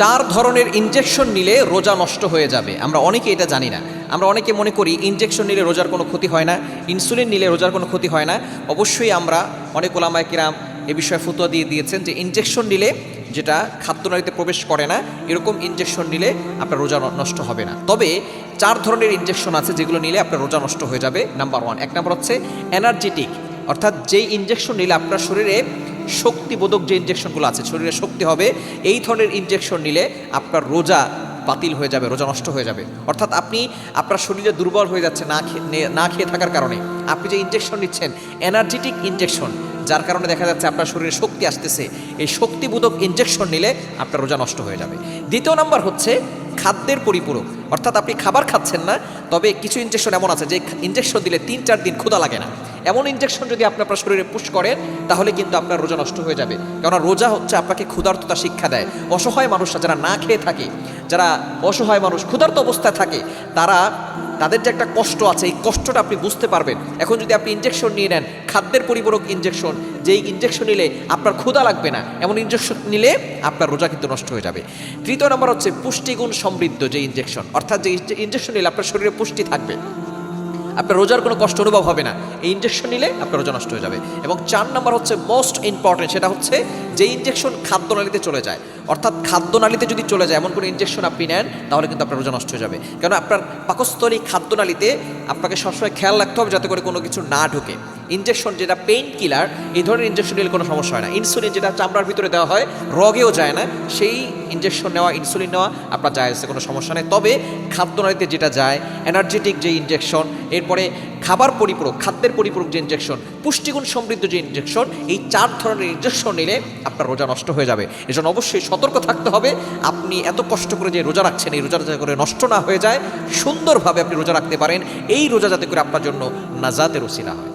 চার ধরনের ইনজেকশন নিলে রোজা নষ্ট হয়ে যাবে। আমরা অনেকে এটা জানি না। আমরা অনেকে মনে করি ইনজেকশন নিলে রোজার কোনো ক্ষতি হয় না, ইনসুলিন নিলে রোজার কোনো ক্ষতি হয় না। অবশ্যই আমরা অনেক ওলামায়ে কিরাম এ বিষয়ে ফতোয়া দিয়ে দিয়েছেন যে ইনজেকশন নিলে, যেটা খাদ্যনালীতে প্রবেশ করে না, এরকম ইনজেকশন নিলে আপনার রোজা নষ্ট হবে না। তবে চার ধরনের ইনজেকশন আছে যেগুলো নিলে আপনার রোজা নষ্ট হয়ে যাবে। নাম্বার ওয়ান, এক নাম্বার হচ্ছে এনার্জেটিক, অর্থাৎ যেই ইনজেকশন নিলে আপনার শরীরে শক্তিবোধক যে ইনজেকশনগুলো আছে, শরীরে শক্তি হবে, এই ধরনের ইনজেকশন নিলে আপনার রোজা বাতিল হয়ে যাবে, রোজা নষ্ট হয়ে যাবে। অর্থাৎ আপনি আপনার শরীরে দুর্বল হয়ে যাচ্ছে না খেয়ে থাকার কারণে, আপনি যে ইনজেকশন নিচ্ছেন এনার্জেটিক ইনজেকশন, যার কারণে দেখা যাচ্ছে আপনার শরীরে শক্তি আসতেছে, এই শক্তিবোধক ইনজেকশন নিলে আপনার রোজা নষ্ট হয়ে যাবে। দ্বিতীয় নাম্বার হচ্ছে খাদ্যের পরিপূরক, অর্থাৎ আপনি খাবার খাচ্ছেন না, তবে কিছু ইনজেকশন এমন আছে যে ইনজেকশন দিলে 3-4 দিন ক্ষুধা লাগে না। এমন ইনজেকশন যদি আপনি আপনার শরীরে পুশ করেন তাহলে কিন্তু আপনার রোজা নষ্ট হয়ে যাবে। কেননা রোজা হচ্ছে আপনাকে ক্ষুধার্ততা শিক্ষা দেয়। অসহায় মানুষরা যারা না খেয়ে থাকে, যারা অসহায় মানুষ ক্ষুধার্ত অবস্থায় থাকে, তাদের যে একটা কষ্ট আছে, এই কষ্টটা আপনি বুঝতে পারবেন। এখন যদি আপনি ইনজেকশন নিয়ে নেন, খাদ্যের পরিপূরক ইনজেকশন, যেই ইনজেকশন নিলে আপনার ক্ষুধা লাগবে না, এমন ইনজেকশন নিলে আপনার রোজা কিন্তু নষ্ট হয়ে যাবে। তৃতীয় নম্বর হচ্ছে পুষ্টিগুণ সমৃদ্ধ যে ইনজেকশন, অর্থাৎ যে ইনজেকশন নিলে আপনার শরীরে পুষ্টি থাকবে, আপনার রোজার কোনো কষ্ট অনুভব হবে না, এই ইনজেকশন নিলে আপনার রোজা নষ্ট হয়ে যাবে। এবং 4 নাম্বার হচ্ছে মোস্ট ইম্পর্টেন্ট, সেটা হচ্ছে যে ইনজেকশন খাদ্যনালীতে চলে যায়, অর্থাৎ খাদ্যনালীতে যদি চলে যায় এমন কোনো ইনজেকশন আপনি নেন তাহলে কিন্তু আপনার রোজা নষ্ট হয়ে যাবে। কারণ আপনার পাকস্থলী খাদ্যনালীতে আপনাকে সবসময় খেয়াল রাখতে হবে যাতে করে কোনো কিছু না ঢোকে। ইনজেকশন যেটা পেইন কিলার, এই ধরনের ইনজেকশন নিলে কোনো সমস্যা হয় না। ইনসুলিন যেটা চামড়ার ভিতরে দেওয়া হয়, রগেও যায় না, সেই ইনজেকশন নেওয়া, ইনসুলিন নেওয়া আপনার যায়, কোনো সমস্যা নেই। তবে খাদ্যনালীতে যেটা যায়, এনার্জেটিক যে ইনজেকশন, এরপরে খাবার পরিপূরক, খাদ্যের পরিপূরক যে ইনজেকশন, পুষ্টিগুণ সমৃদ্ধ যে ইনজেকশন, এই 4 ধরনের ইনজেকশন নিলে আপনার রোজা নষ্ট হয়ে যাবে। এজন্য অবশ্যই সতর্ক থাকতে হবে। আপনি এত কষ্ট করে যে রোজা রাখছেন, এই রোজা যাতে করে নষ্ট না হয়ে যায়, সুন্দরভাবে আপনি রোজা রাখতে পারেন, এই রোজা যাতে করে আপনার জন্য নাজাতের ওসিলা হয়।